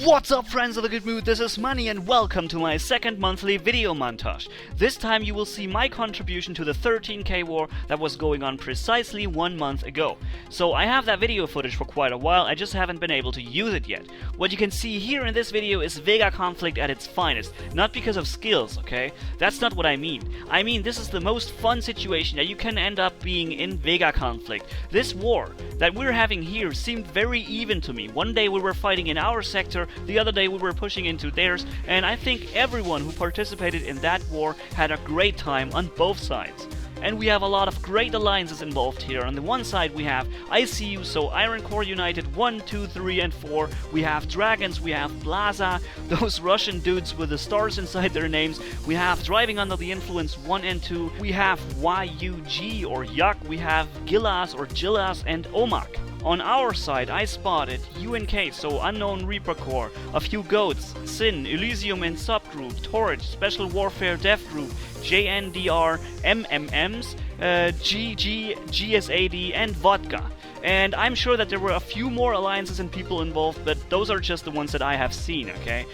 What's up, friends of the good mood, this is Manni and welcome to my second monthly video montage. This time you will see my contribution to the 13k war that was going on precisely 1 month ago. So I have that video footage for quite a while, I just haven't been able to use it yet. What you can see here in this video is Vega conflict at its finest, not because of skills, okay? That's not what I mean. I mean this is the most fun situation that you can end up being in Vega conflict. This war that we're having here seemed very even to me. One day we were fighting in our sector, the other day we were pushing into theirs, and I think everyone who participated in that war had a great time on both sides. And we have a lot of great alliances involved here. On the one side we have ICU, so Iron Core United 1, 2, 3 and 4. We have Dragons, we have Blaza, those Russian dudes with the stars inside their names. We have Driving Under the Influence 1 and 2. We have YUG or Yak, we have Gillas or Gillas and Omak. On our side, I spotted UNK, so Unknown Reaper Corps, a few Goats, Sin, Elysium and Subgroup, Torch, Special Warfare Dev Group, JNDR, MMMs, GG, GSAD, and Vodka. And I'm sure that there were a few more alliances and people involved, but those are just the ones that I have seen, okay?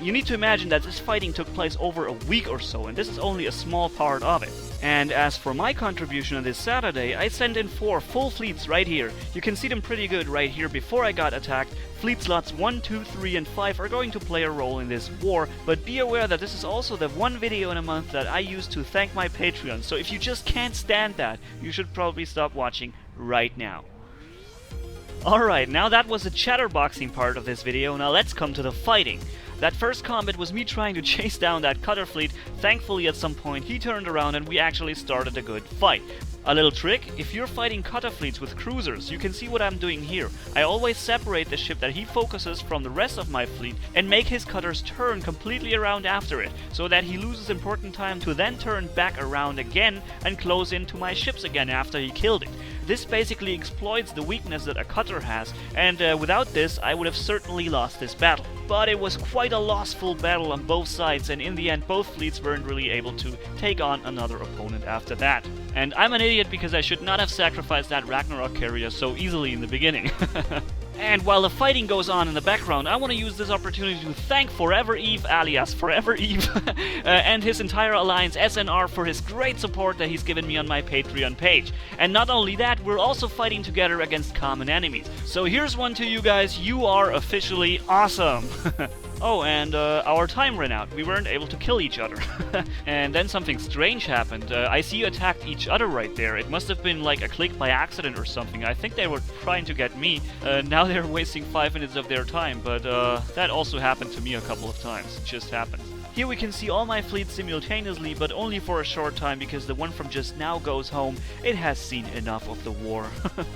You need to imagine that this fighting took place over a week or so, and this is only a small part of it. And as for my contribution on this Saturday, I sent in 4 full fleets right here. You can see them pretty good right here before I got attacked. Fleet slots 1, 2, 3 and 5 are going to play a role in this war, but be aware that this is also the one video in a month that I use to thank my Patreon, so if you just can't stand that, you should probably stop watching right now. Alright, now that was the chatterboxing part of this video, now let's come to the fighting. That first combat was me trying to chase down that cutter fleet. Thankfully at some point he turned around and we actually started a good fight. A little trick, if you're fighting cutter fleets with cruisers, you can see what I'm doing here. I always separate the ship that he focuses from the rest of my fleet and make his cutters turn completely around after it, so that he loses important time to then turn back around again and close into my ships again after he killed it. This basically exploits the weakness that a cutter has, and without this I would have certainly lost this battle. But it was quite a lossful battle on both sides, and in the end both fleets weren't really able to take on another opponent after that. And I'm an idiot because I should not have sacrificed that Ragnarok carrier so easily in the beginning. And while the fighting goes on in the background, I want to use this opportunity to thank Forever Eve, alias Forever Eve, and his entire alliance SNR for his great support that he's given me on my Patreon page. And not only that, we're also fighting together against common enemies. So here's one to you guys, you are officially awesome! Oh, and our time ran out. We weren't able to kill each other. And then something strange happened. ICU attacked each other right there. It must have been like a click by accident or something. I think they were trying to get me. Now they're wasting 5 minutes of their time, but that also happened to me a couple of times. It just happened. Here we can see all my fleets simultaneously, but only for a short time because the one from just now goes home. It has seen enough of the war.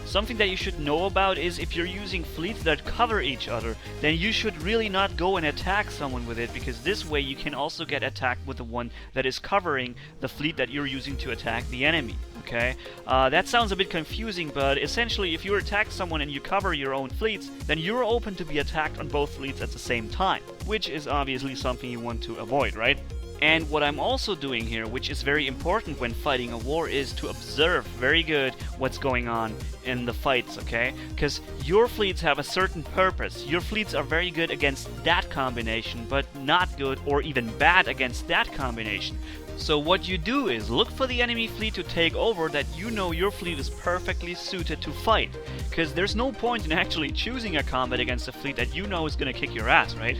Something that you should know about is if you're using fleets that cover each other, then you should really not go and attack someone with it, because this way you can also get attacked with the one that is covering the fleet that you're using to attack the enemy. Okay? That sounds a bit confusing, but essentially if you attack someone and you cover your own fleets, then you're open to be attacked on both fleets at the same time, which is obviously something you want to avoid, right? And what I'm also doing here, which is very important when fighting a war, is to observe very good what's going on in the fights, okay? Because your fleets have a certain purpose. Your fleets are very good against that combination, but not good or even bad against that combination. So what you do is look for the enemy fleet to take over that you know your fleet is perfectly suited to fight. Because there's no point in actually choosing a combat against a fleet that you know is gonna kick your ass, right?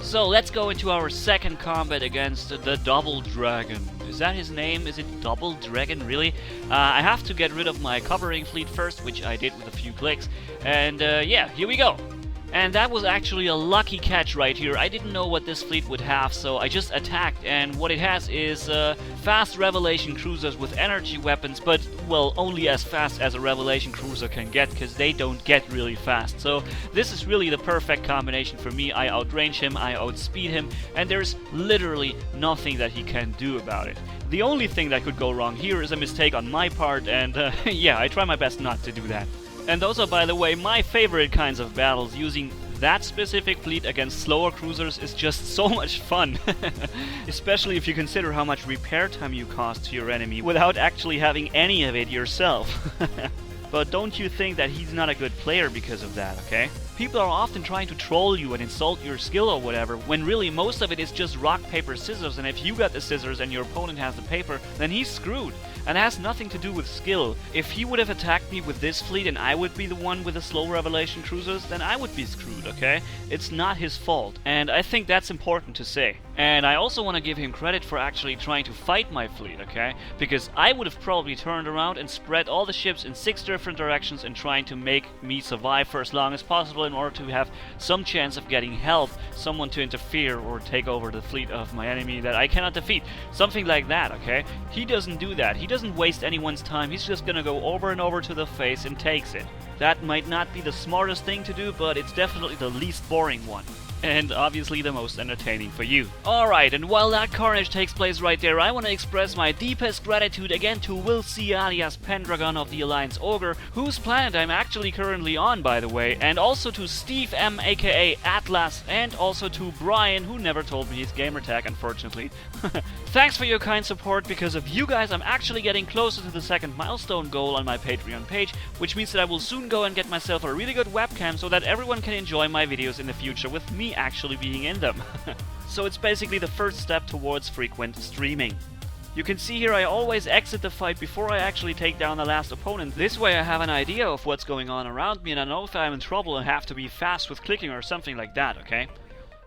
So let's go into our second combat against the Double Dragon. Is that his name? Is it Double Dragon, really? I have to get rid of my covering fleet first, which I did with a few clicks. And yeah, here we go. And that was actually a lucky catch right here. I didn't know what this fleet would have, so I just attacked, and what it has is fast Revelation cruisers with energy weapons, but, well, only as fast as a Revelation cruiser can get, because they don't get really fast. So this is really the perfect combination for me. I outrange him, I outspeed him, and there's literally nothing that he can do about it. The only thing that could go wrong here is a mistake on my part, and yeah, I try my best not to do that. And those are, by the way, my favorite kinds of battles. Using that specific fleet against slower cruisers is just so much fun. Especially if you consider how much repair time you cost to your enemy without actually having any of it yourself. But don't you think that he's not a good player because of that, okay? People are often trying to troll you and insult your skill or whatever, when really most of it is just rock, paper, scissors, and if you got the scissors and your opponent has the paper, then he's screwed. And it has nothing to do with skill. If he would have attacked me with this fleet and I would be the one with the slow revelation cruisers, then I would be screwed, okay? It's not his fault, and I think that's important to say. And I also want to give him credit for actually trying to fight my fleet, okay? Because I would have probably turned around and spread all the ships in 6 different directions and trying to make me survive for as long as possible in order to have some chance of getting help, someone to interfere or take over the fleet of my enemy that I cannot defeat. Something like that, okay? He doesn't do that. He doesn't waste anyone's time. He's just gonna go over and over to the face and takes it. That might not be the smartest thing to do, but it's definitely the least boring one. And obviously the most entertaining for you. Alright, and while that carnage takes place right there, I want to express my deepest gratitude again to Will C alias Pendragon of the Alliance Ogre, whose planet I'm actually currently on, by the way, and also to Steve M aka Atlas, and also to Brian, who never told me his gamertag, unfortunately. Thanks for your kind support. Because of you guys, I'm actually getting closer to the 2nd milestone goal on my Patreon page, which means that I will soon go and get myself a really good webcam so that everyone can enjoy my videos in the future with me actually being in them. So it's basically the first step towards frequent streaming. You can see here I always exit the fight before I actually take down the last opponent. This way I have an idea of what's going on around me and I know if I'm in trouble and have to be fast with clicking or something like that, okay?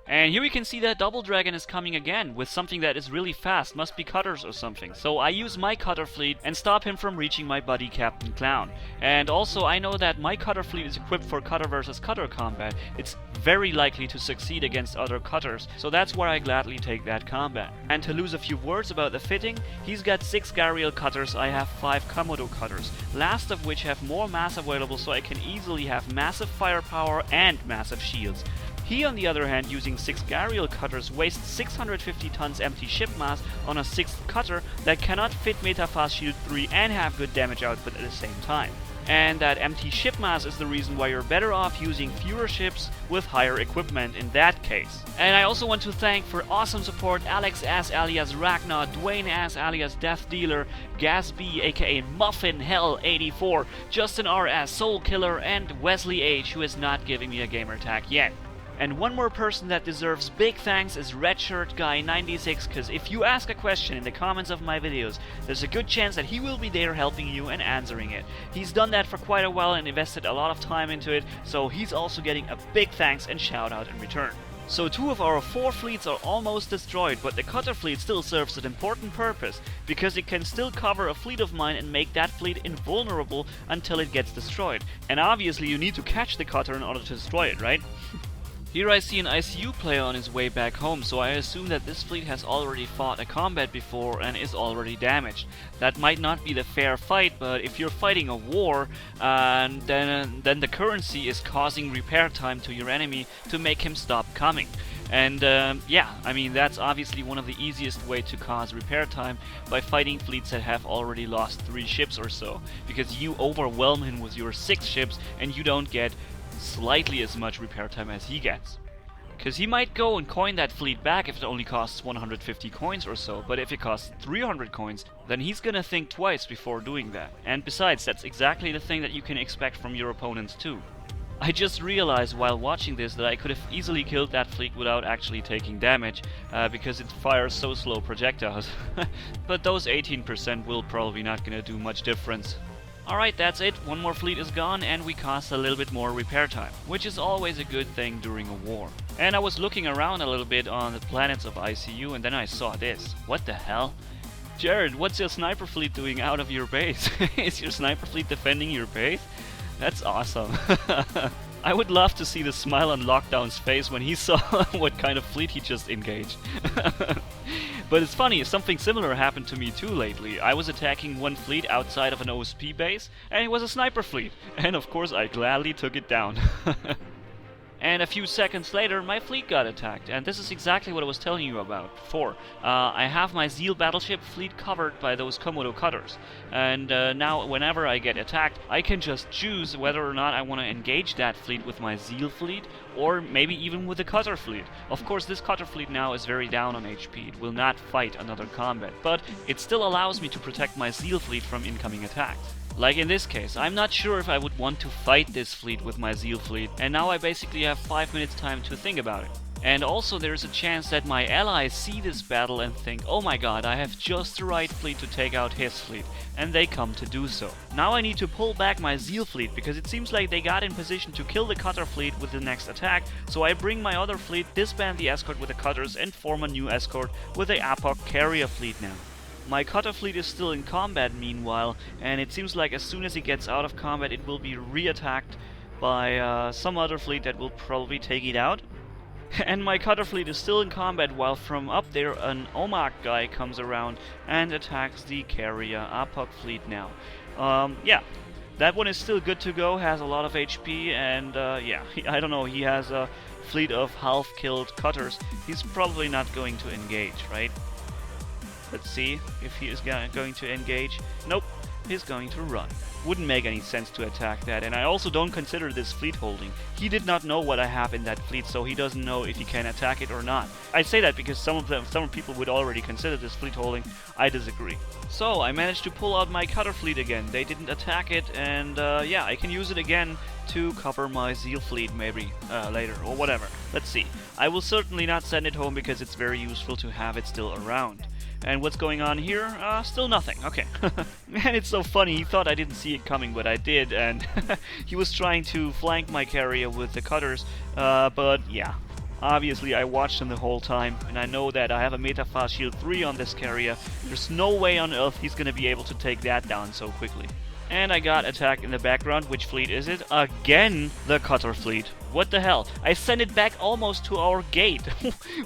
And here we can see that Double Dragon is coming again with something that is really fast, must be cutters or something. So I use my cutter fleet and stop him from reaching my buddy Captain Clown. And also I know that my cutter fleet is equipped for cutter versus cutter combat. It's very likely to succeed against other cutters, so that's where I gladly take that combat. And to lose a few words about the fitting, he's got 6 Gariel cutters, I have 5 Komodo cutters, last of which have more mass available so I can easily have massive firepower and massive shields. He, on the other hand, using 6 Gariel cutters, wastes 650 tons empty ship mass on a 6th cutter that cannot fit Metafast Shield 3 and have good damage output at the same time. And that empty ship mass is the reason why you're better off using fewer ships with higher equipment in that case. And I also want to thank for awesome support Alex S alias Ragnar, Dwayne S alias Death Dealer, Gas B aka Muffin Hell 84, Justin R as Soul Killer, and Wesley H, who is not giving me a gamer tag yet. And one more person that deserves big thanks is Redshirt Guy 96, because if you ask a question in the comments of my videos, there's a good chance that he will be there helping you and answering it. He's done that for quite a while and invested a lot of time into it, so he's also getting a big thanks and shout out in return. So 2 of our 4 fleets are almost destroyed, but the cutter fleet still serves an important purpose, because it can still cover a fleet of mine and make that fleet invulnerable until it gets destroyed. And obviously you need to catch the cutter in order to destroy it, right? Here I see an ICU player on his way back home, so I assume that this fleet has already fought a combat before and is already damaged. That might not be the fair fight, but if you're fighting a war, then the currency is causing repair time to your enemy to make him stop coming. And yeah, I mean that's obviously one of the easiest way to cause repair time, by fighting fleets that have already lost 3 ships or so, because you overwhelm him with your 6 ships and you don't get slightly as much repair time as he gets. Because he might go and coin that fleet back if it only costs 150 coins or so, but if it costs 300 coins, then he's gonna think twice before doing that. And besides, that's exactly the thing that you can expect from your opponents too. I just realized while watching this that I could have easily killed that fleet without actually taking damage, because it fires so slow projectiles. But those 18% will probably not gonna do much difference. Alright, that's it. One more fleet is gone and we cost a little bit more repair time, which is always a good thing during a war. And I was looking around a little bit on the planets of ICU and then I saw this. What the hell? Jared, what's your sniper fleet doing out of your base? Is your sniper fleet defending your base? That's awesome. I would love to see the smile on Lockdown's face when he saw what kind of fleet he just engaged. But it's funny, something similar happened to me too lately. I was attacking one fleet outside of an OSP base, and it was a sniper fleet. And of course I gladly took it down. And a few seconds later, my fleet got attacked, and this is exactly what I was telling you about before. I have my Zeal battleship fleet covered by those Komodo cutters, and now whenever I get attacked, I can just choose whether or not I want to engage that fleet with my Zeal fleet, or maybe even with the cutter fleet. Of course, this cutter fleet now is very down on HP, it will not fight another combat, but it still allows me to protect my Zeal fleet from incoming attacks. Like in this case, I'm not sure if I would want to fight this fleet with my Zeal fleet, and now I basically have 5 minutes time to think about it. And also there's a chance that my allies see this battle and think, oh my god, I have just the right fleet to take out his fleet, and they come to do so. Now I need to pull back my Zeal fleet, because it seems like they got in position to kill the cutter fleet with the next attack, so I bring my other fleet, disband the escort with the cutters, and form a new escort with the APOC carrier fleet now. My cutter fleet is still in combat meanwhile, and it seems like as soon as it gets out of combat it will be re-attacked by some other fleet that will probably take it out. And my cutter fleet is still in combat while from up there an OMAC guy comes around and attacks the carrier APOC fleet now. Yeah, that one is still good to go, has a lot of HP, and yeah, I don't know, he has a fleet of half-killed cutters. He's probably not going to engage, right? Let's see if he is going to engage. Nope, he's going to run. Wouldn't make any sense to attack that, and I also don't consider this fleet holding. He did not know what I have in that fleet, so he doesn't know if he can attack it or not. I say that because some people would already consider this fleet holding. I disagree. So I managed to pull out my cutter fleet again. They didn't attack it, and yeah, I can use it again to cover my Zeal fleet maybe later or whatever. Let's see. I will certainly not send it home because it's very useful to have it still around. And what's going on here? Still nothing. Okay. Man, it's so funny. He thought I didn't see it coming, but I did, and he was trying to flank my carrier with the cutters, but yeah. Obviously, I watched him the whole time, and I know that I have a Meta-Fast Shield 3 on this carrier. There's no way on earth he's gonna be able to take that down so quickly. And I got attacked in the background. Which fleet is it? Again, the cutter fleet. What the hell? I sent it back almost to our gate.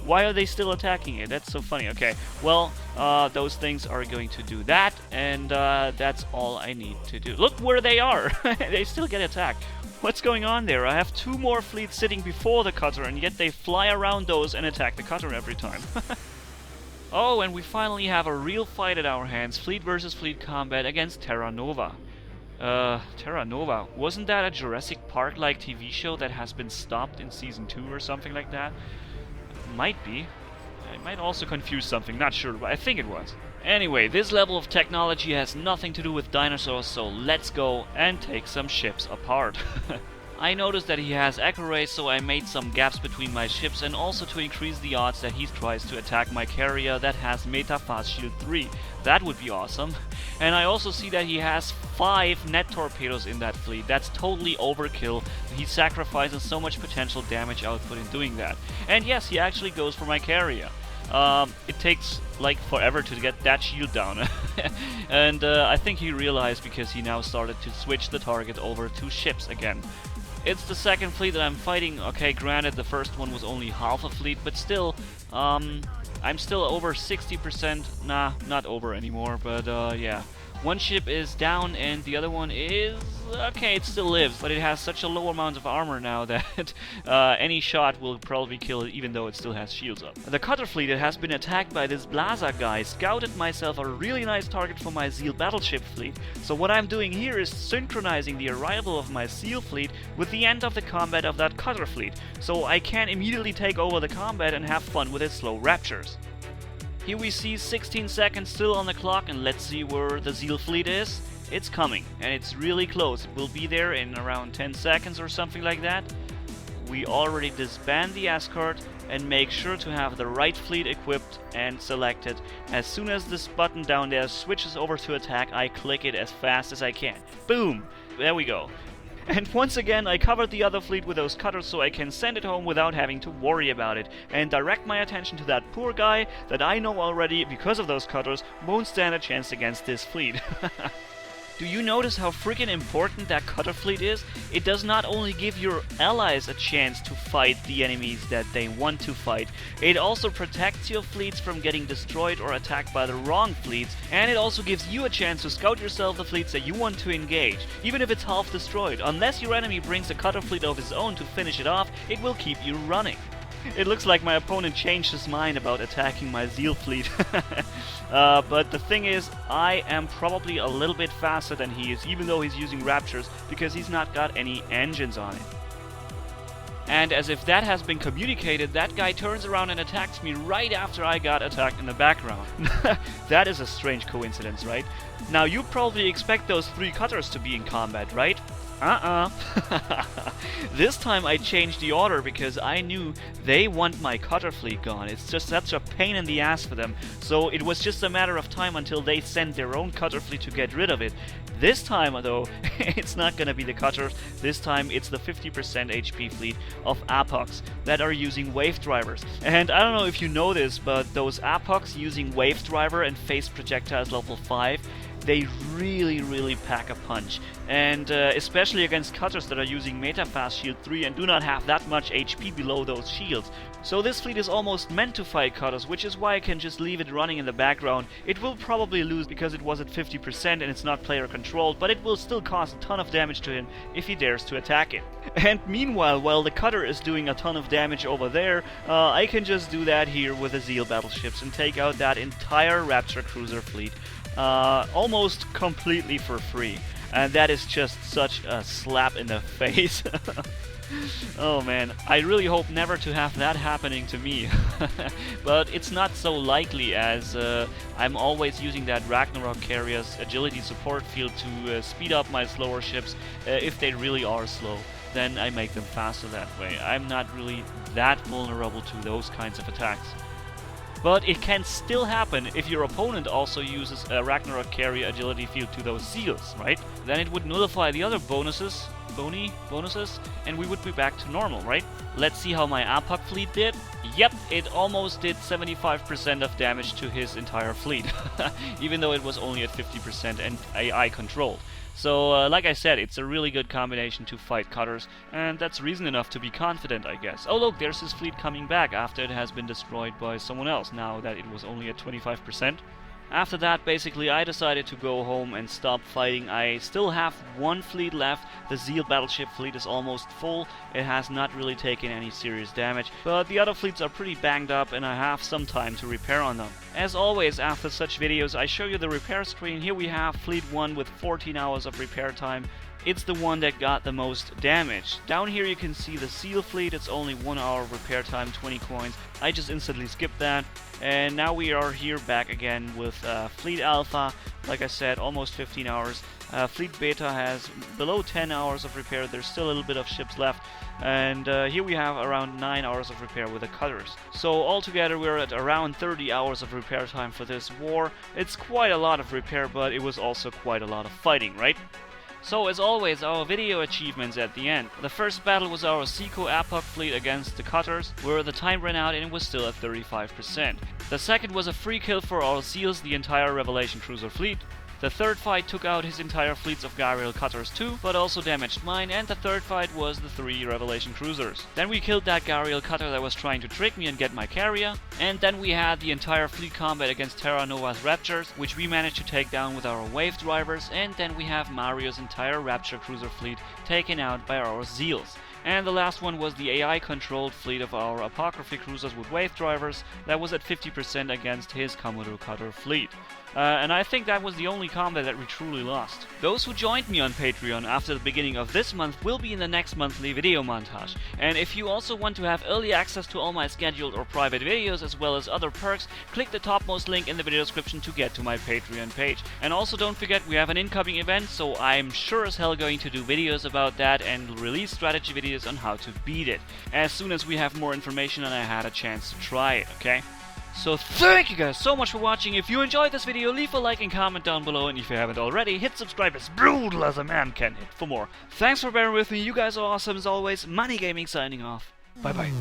Why are they still attacking it? That's so funny. Okay, well, those things are going to do that, and that's all I need to do. Look where they are! They still get attacked. What's going on there? I have 2 more fleets sitting before the cutter, and yet they fly around those and attack the cutter every time. Oh, and we finally have a real fight at our hands. Fleet versus fleet combat against Terra Nova. Terra Nova. Wasn't that a Jurassic Park-like TV show that has been stopped in Season 2 or something like that? Might be. I might also confuse something, not sure, but I think it was. Anyway, this level of technology has nothing to do with dinosaurs, so let's go and take some ships apart. I noticed that he has Echo Rays, so I made some gaps between my ships, and also to increase the odds that he tries to attack my carrier that has Meta-Fast Shield 3. That would be awesome. And I also see that he has 5 net torpedoes in that fleet. That's totally overkill. He sacrifices so much potential damage output in doing that. And yes, he actually goes for my carrier. It takes like forever to get that shield down. And I think he realized, because he now started to switch the target over to ships again. It's the second fleet that I'm fighting. Okay, granted the first one was only half a fleet, but still, I'm still over 60%. Nah, not over anymore, but yeah. One ship is down and the other one is... okay, it still lives, but it has such a low amount of armor now that any shot will probably kill it, even though it still has shields up. The cutter fleet that has been attacked by this Blaza guy scouted myself a really nice target for my Zeal battleship fleet, so what I'm doing here is synchronizing the arrival of my Zeal fleet with the end of the combat of that cutter fleet, so I can immediately take over the combat and have fun with its slow raptures. Here we see 16 seconds still on the clock, and let's see where the Zeal fleet is. It's coming, and it's really close. It will be there in around 10 seconds or something like that. We already disband the escort and make sure to have the right fleet equipped and selected. As soon as this button down there switches over to attack, I click it as fast as I can. Boom! There we go. And once again, I covered the other fleet with those cutters so I can send it home without having to worry about it, and direct my attention to that poor guy that I know already, because of those cutters, won't stand a chance against this fleet. Do you notice how freaking important that cutter fleet is? It does not only give your allies a chance to fight the enemies that they want to fight, it also protects your fleets from getting destroyed or attacked by the wrong fleets, and it also gives you a chance to scout yourself the fleets that you want to engage, even if it's half destroyed. Unless your enemy brings a cutter fleet of his own to finish it off, it will keep you running. It looks like my opponent changed his mind about attacking my Zeal fleet. But the thing is, I am probably a little bit faster than he is, even though he's using Raptures, because he's not got any engines on it. And as if that has been communicated, that guy turns around and attacks me right after I got attacked in the background. That is a strange coincidence, right? Now you probably expect those 3 cutters to be in combat, right? This time I changed the order because I knew they want my cutter fleet gone. It's just such a pain in the ass for them. So it was just a matter of time until they sent their own cutter fleet to get rid of it. This time though, it's not gonna be the cutters. This time it's the 50% HP fleet of Apocs that are using wave drivers. And I don't know if you know this, but those Apocs using wave driver and phase projectiles level 5, they really pack a punch, and especially against cutters that are using meta fast shield 3 and do not have that much HP below those shields. So this fleet is almost meant to fight cutters, which is why I can just leave it running in the background. It will probably lose because it was at 50% and it's not player controlled, but it will still cause a ton of damage to him if he dares to attack it. And meanwhile, while the cutter is doing a ton of damage over there, I can just do that here with the Zeal battleships and take out that entire Raptor cruiser fleet. Almost completely for free, and that is just such a slap in the face. Oh man, I really hope never to have that happening to me. But it's not so likely, as I'm always using that Ragnarok carrier's agility support field to speed up my slower ships. If they really are slow, then I make them faster that way. I'm not really that vulnerable to those kinds of attacks. But it can still happen if your opponent also uses a Ragnarok carrier agility field to those seals, right? Then it would nullify the other bonuses, and we would be back to normal, right? Let's see how my Apoc fleet did. Yep, it almost did 75% of damage to his entire fleet, even though it was only at 50% and AI controlled. So, like I said, it's a really good combination to fight cutters, and that's reason enough to be confident, I guess. Oh look, there's his fleet coming back after it has been destroyed by someone else, now that it was only at 25%. After that, basically, I decided to go home and stop fighting. I still have 1 fleet left. The Zeal battleship fleet is almost full. It has not really taken any serious damage, but the other fleets are pretty banged up and I have some time to repair on them. As always, after such videos, I show you the repair screen. Here we have Fleet 1 with 14 hours of repair time. It's the one that got the most damage. Down here you can see the Seal fleet. It's only 1 hour of repair time, 20 coins. I just instantly skipped that. And now we are here back again with Fleet Alpha. Like I said, almost 15 hours. Fleet Beta has below 10 hours of repair. There's still a little bit of ships left. And here we have around 9 hours of repair with the cutters. So altogether we're at around 30 hours of repair time for this war. It's quite a lot of repair, but it was also quite a lot of fighting, right? So as always, our video achievements at the end. The first battle was our Seco Apoc fleet against the cutters, where the time ran out and it was still at 35%. The second was a free kill for our Seals, the entire Revelation cruiser fleet. The third fight took out his entire fleets of Gariel cutters too, but also damaged mine, and the third fight was the 3 Revelation cruisers. Then we killed that Gariel cutter that was trying to trick me and get my carrier, and then we had the entire fleet combat against Terra Nova's Raptors, which we managed to take down with our wave drivers, and then we have Mario's entire Rapture cruiser fleet taken out by our Zeals. And the last one was the AI-controlled fleet of our Apocryphy cruisers with wave drivers that was at 50% against his Komodo cutter fleet. And I think that was the only combat that we truly lost. Those who joined me on Patreon after the beginning of this month will be in the next monthly video montage. And if you also want to have early access to all my scheduled or private videos as well as other perks, click the topmost link in the video description to get to my Patreon page. And also don't forget, we have an incoming event, so I'm sure as hell going to do videos about that and release strategy videos on how to beat it, as soon as we have more information and I had a chance to try it, okay? So thank you guys so much for watching. If you enjoyed this video, leave a like and comment down below, and if you haven't already, hit subscribe as brutal as a man can hit for more. Thanks for bearing with me, you guys are awesome as always. Manni-Gaming signing off. Bye bye.